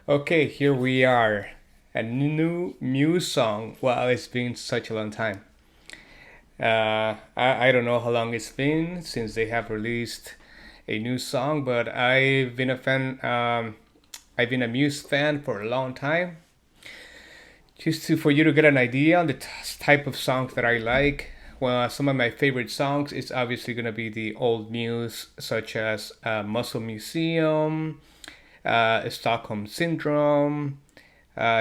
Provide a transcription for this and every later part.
Okay, here we are. A new Muse song. Wow, it's been such a long time. I don't know how long it's been since they have released a new song, but I've been a fan. I've been a Muse fan for a long time. Just to for you to get an idea on the type of songs that I like. Well, some of my favorite songs is obviously gonna be the old Muse, such as Muscle Museum, Stockholm Syndrome,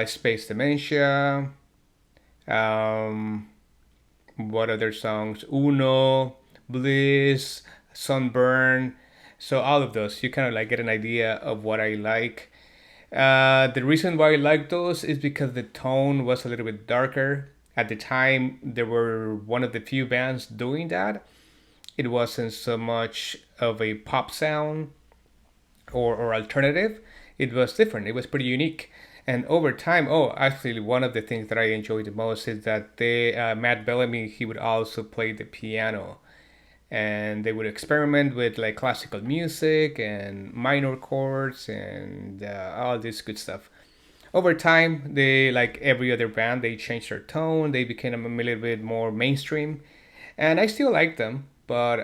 Space Dementia. Um, what other songs? Uno, Bliss, Sunburn. So all of those, you kind of like get an idea of what I like. The reason why I like those is because the tone was a little bit darker. At the time, they were one of the few bands doing that. It wasn't so much of a pop sound or alternative. It was different. It was pretty unique. And over time, oh, actually, one of the things that I enjoyed the most is that Matt Bellamy, he would also play the piano, and they would experiment with like classical music and minor chords and all this good stuff. Over time, they like every other band, they changed their tone. They became a little bit more mainstream, and I still like them, but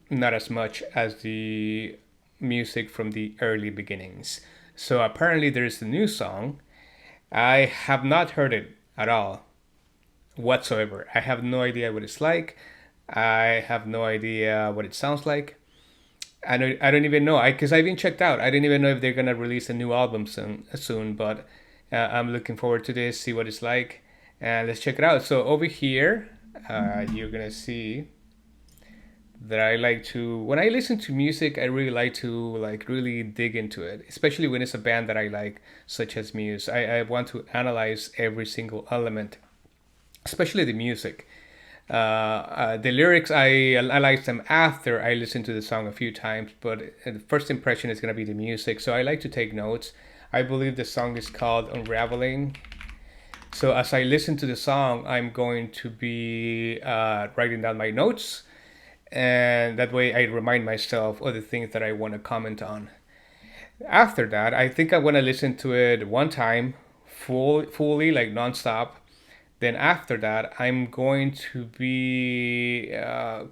not as much as the music from the early beginnings. So apparently, there's a new song. I have not heard it at all whatsoever. I have no idea what it's like. I have no idea what it sounds like. I don't even know. Because I've been checked out. I didn't even know if they're gonna release a new album soon. But I'm looking forward to this. See what it's like, and let's check it out. So over here, you're gonna see that I like to when I listen to music, I really like to like really dig into it, especially when it's a band that I like, such as Muse. I want to analyze every single element, especially the music. The lyrics, I analyze them after I listen to the song a few times, but the first impression is going to be the music. So I like to take notes. I believe the song is called Unraveling. So as I listen to the song, I'm going to be writing down my notes, and that way I remind myself of the things that I want to comment on. After that, I think I want to listen to it one time, fully, like nonstop. Then after that, I'm going to be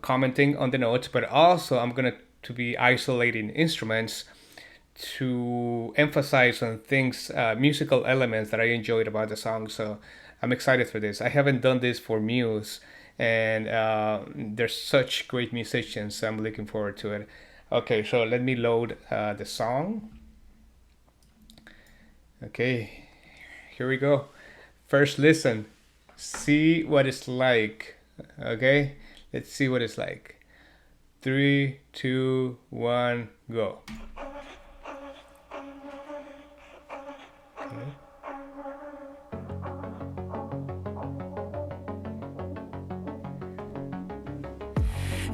commenting on the notes, but also I'm going to be isolating instruments to emphasize on things, musical elements that I enjoyed about the song. So I'm excited for this. I haven't done this for Muse, and they're such great musicians. So I'm looking forward to it. Okay, so let me load the song. Okay, here we go. First listen. See what it's like. Okay, let's see what it's like. 3, 2, 1, go. Okay.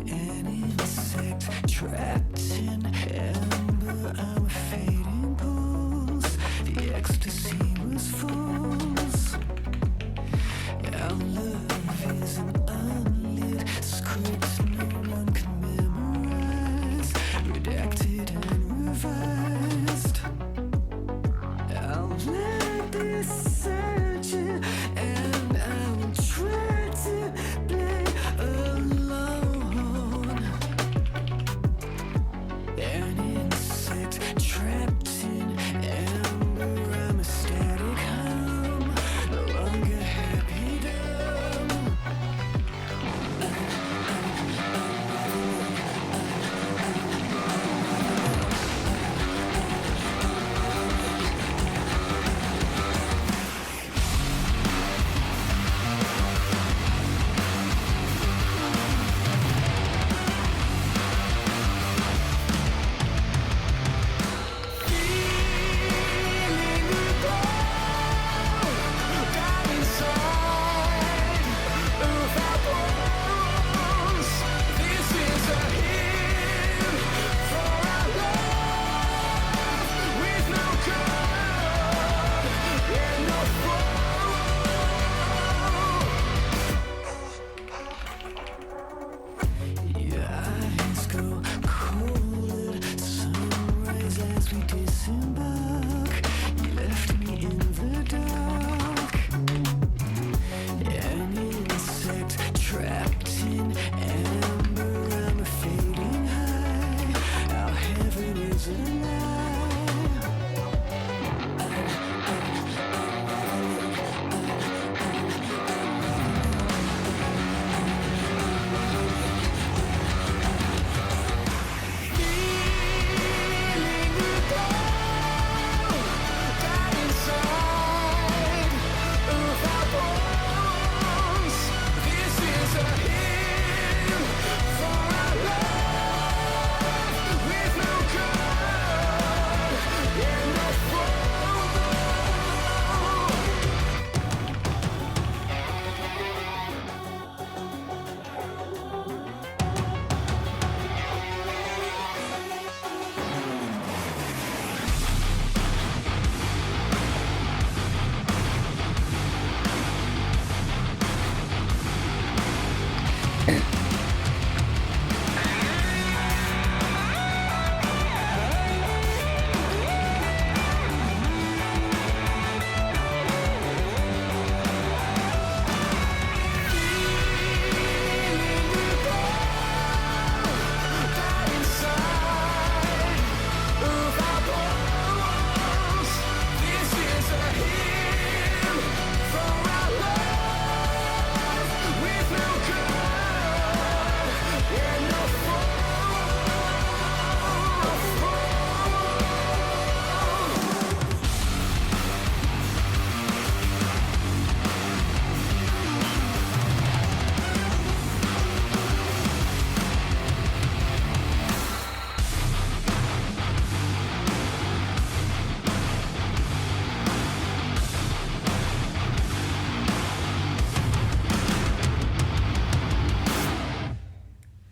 An insect trapped in amber, I'm a fading pulse. The ecstasy was false. Our love is an unlit script no one can memorize, redacted and revised. I'll let this searching, and I will try to play alone. An insect trapped in amber, I'm a static hum, no longer happy dumb.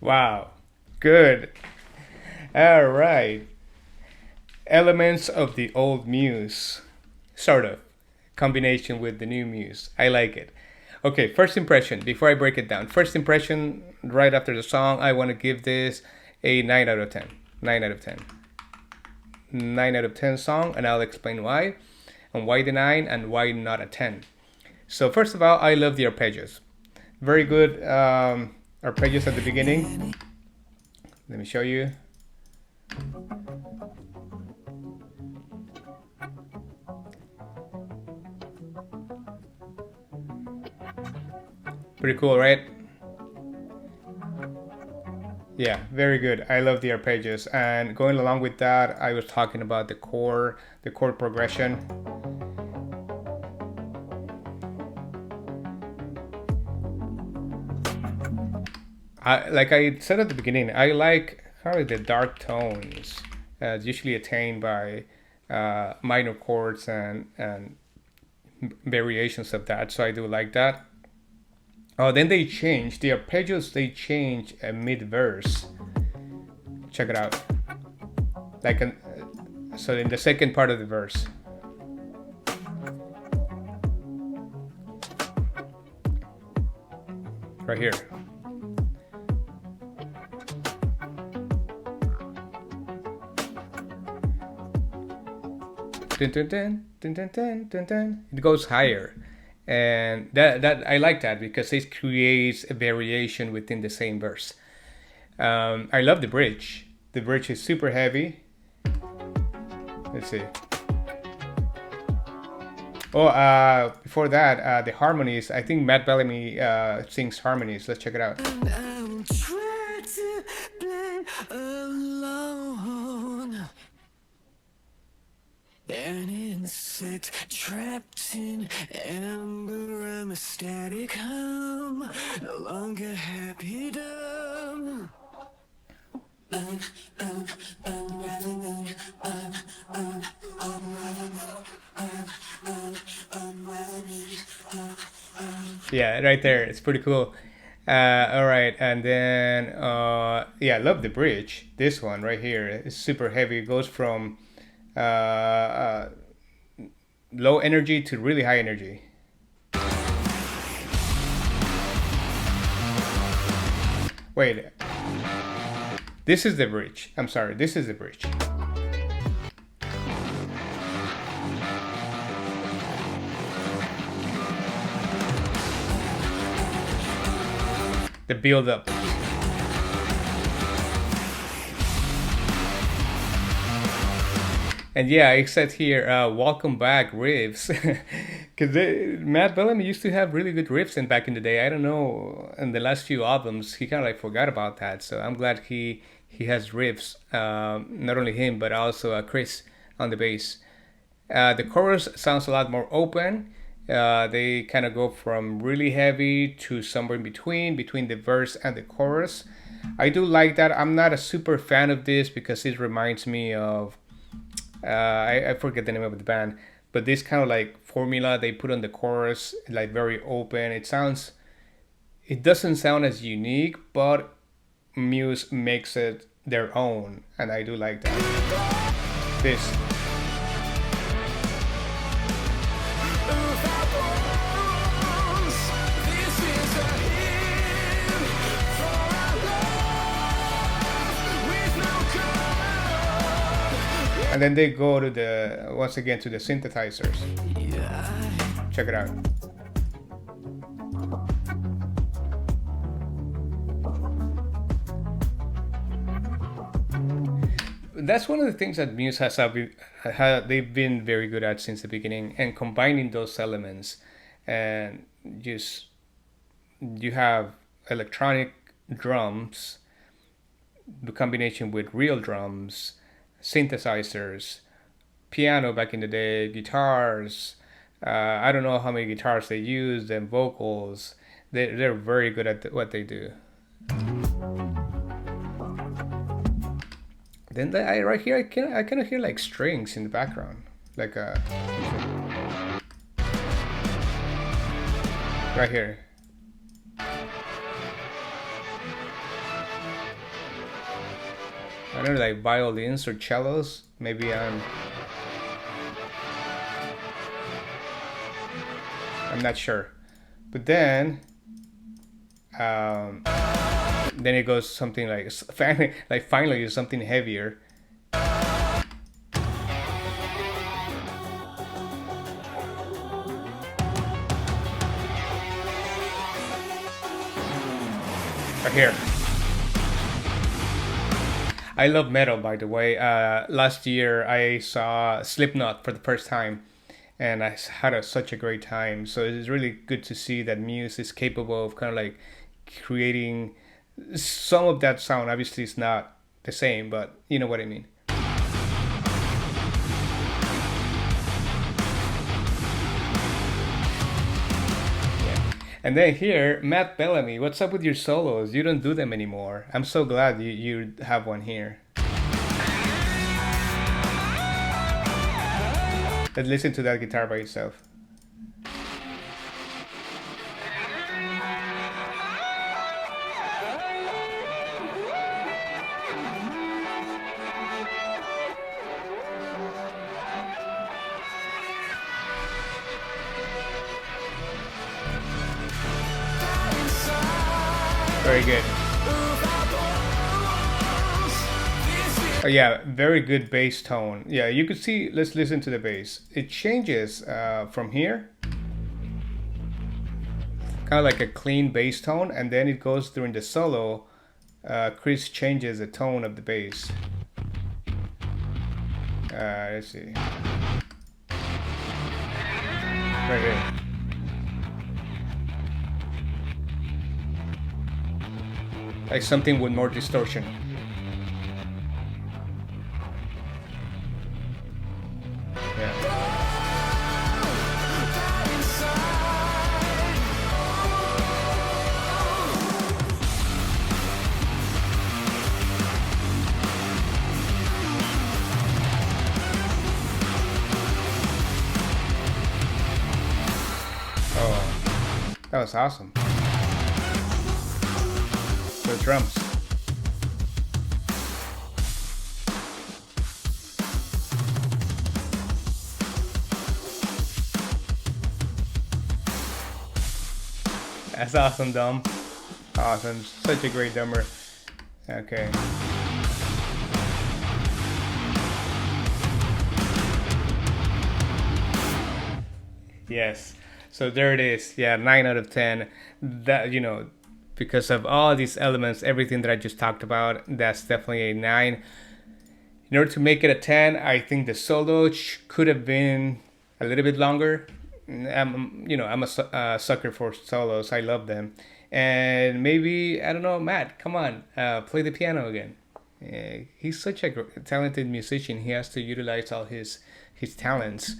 Wow, good. All right. Elements of the old Muse, sort of. Combination with the new Muse. I like it. Okay, first impression, before I break it down. First impression, right after the song, I want to give this a 9 out of 10. 9 out of 10. 9 out of 10 song, and I'll explain why. And why the 9 and why not a 10. So, first of all, I love the arpeggios. Very good arpeggios at the beginning. Let me show you. Pretty cool, right? Yeah, very good. I love the arpeggios. And going along with that, I was talking about the chord progression. Like I said at the beginning, I like kind of the dark tones, usually attained by minor chords and variations of that. So I do like that. Oh, then they change the arpeggios. They change mid-verse. Check it out. Like so in the second part of the verse. Right here. Dun, dun, dun, dun, dun, dun, dun, dun. It goes higher. And that I like that because it creates a variation within the same verse. I love the bridge. The bridge is super heavy. Let's see. Oh, before that, the harmonies. I think Matt Bellamy sings harmonies. Let's check it out. I'm trying to play alone. An insect trapped in amber. I'm a static hum, no longer happy dumb. Yeah, right there. It's pretty cool. All right, and then yeah, I love the bridge. This one right here is super heavy. It goes from low energy to really high energy. Wait, this is the bridge. I'm sorry, this is the bridge. The build up. And yeah, it said here, welcome back riffs. Because Matt Bellamy used to have really good riffs in back in the day. I don't know, in the last few albums, he kind of like forgot about that. So I'm glad he has riffs. Not only him, but also Chris on the bass. The chorus sounds a lot more open. They kind of go from really heavy to somewhere in between the verse and the chorus. I do like that. I'm not a super fan of this because it reminds me of I forget the name of the band, but this kind of like formula they put on the chorus, like very open. It doesn't sound as unique, but Muse makes it their own, and I do like that. This. And then they go to once again to the synthesizers. Check it out. That's one of the things that Muse they've been very good at since the beginning, and combining those elements, and just you have electronic drums, the combination with real drums, synthesizers, piano back in the day, guitars. I don't know how many guitars they use, and vocals. They're very good at what they do. Then right here, I kind of hear like strings in the background, like right here. I don't know, like violins or cellos. Maybe I'm not sure. But then it goes something like finally something heavier. Right here. I love metal, by the way. Last year I saw Slipknot for the first time, and I had such a great time. So it's really good to see that Muse is capable of kind of like creating some of that sound. Obviously, it's not the same, but you know what I mean. And then here, Matt Bellamy, what's up with your solos? You don't do them anymore. I'm so glad you have one here. Let's listen to that guitar by itself. Very good. Oh yeah, very good bass tone. Yeah, you could see, let's listen to the bass. It changes from here. Kind of like a clean bass tone, and then it goes during the solo. Chris changes the tone of the bass. Let's see. Right here. Like something with more distortion. Yeah. Oh, that was awesome. The drums. That's awesome, Dom. Awesome. Such a great drummer. Okay. Yes. So there it is. Yeah, 9 out of 10. That, you know, because of all these elements, everything that I just talked about, that's definitely a 9. In order to make it a 10, I think the solo could have been a little bit longer. I'm a sucker for solos. I love them. And maybe, I don't know, Matt, come on, play the piano again. He's such a talented musician. He has to utilize all his talents.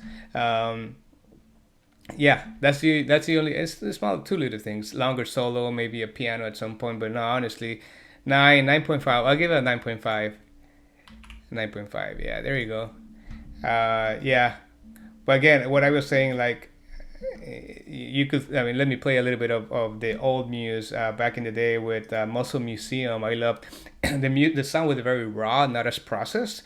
Yeah, that's the only, it's the small two little things. Longer solo, maybe a piano at some point, but no, honestly, 9.5. I'll give it a 9.5. 9.5. Yeah, there you go. Yeah, but again, what I was saying, like, you could, I mean, let me play a little bit of the old Muse back in the day with Muscle Museum. I loved the sound was very raw, not as processed,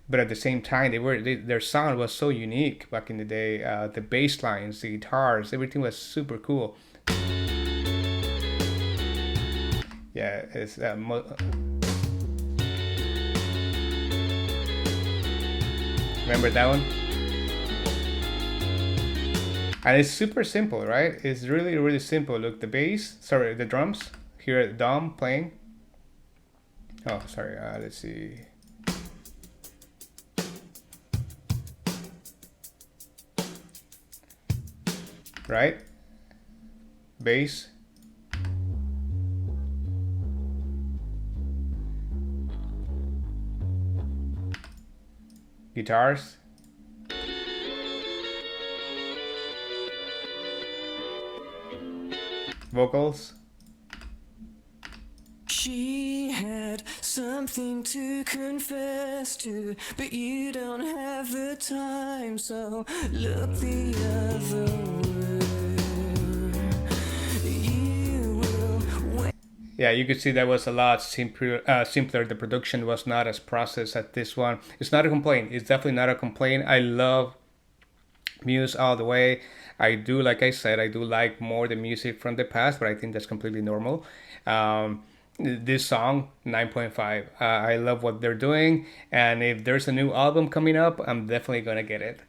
but at the same time, their sound was so unique back in the day. The bass lines, the guitars, everything was super cool. Yeah, it's remember that one? And it's super simple, right? It's really, really simple. Look, the drums. Here at Dom playing. Oh, sorry, let's see. Right? Bass. Guitars. Vocals. She had something to confess to, but you don't have the time, so look the other way. You will wait. Yeah, you could see that was a lot simpler. The production was not as processed as this one. It's not a complaint. It's definitely not a complaint. I love Muse all the way. I do, like I said, I do like more the music from the past, but I think that's completely normal. This song 9.5, I love what they're doing, and if there's a new album coming up, I'm definitely gonna get it.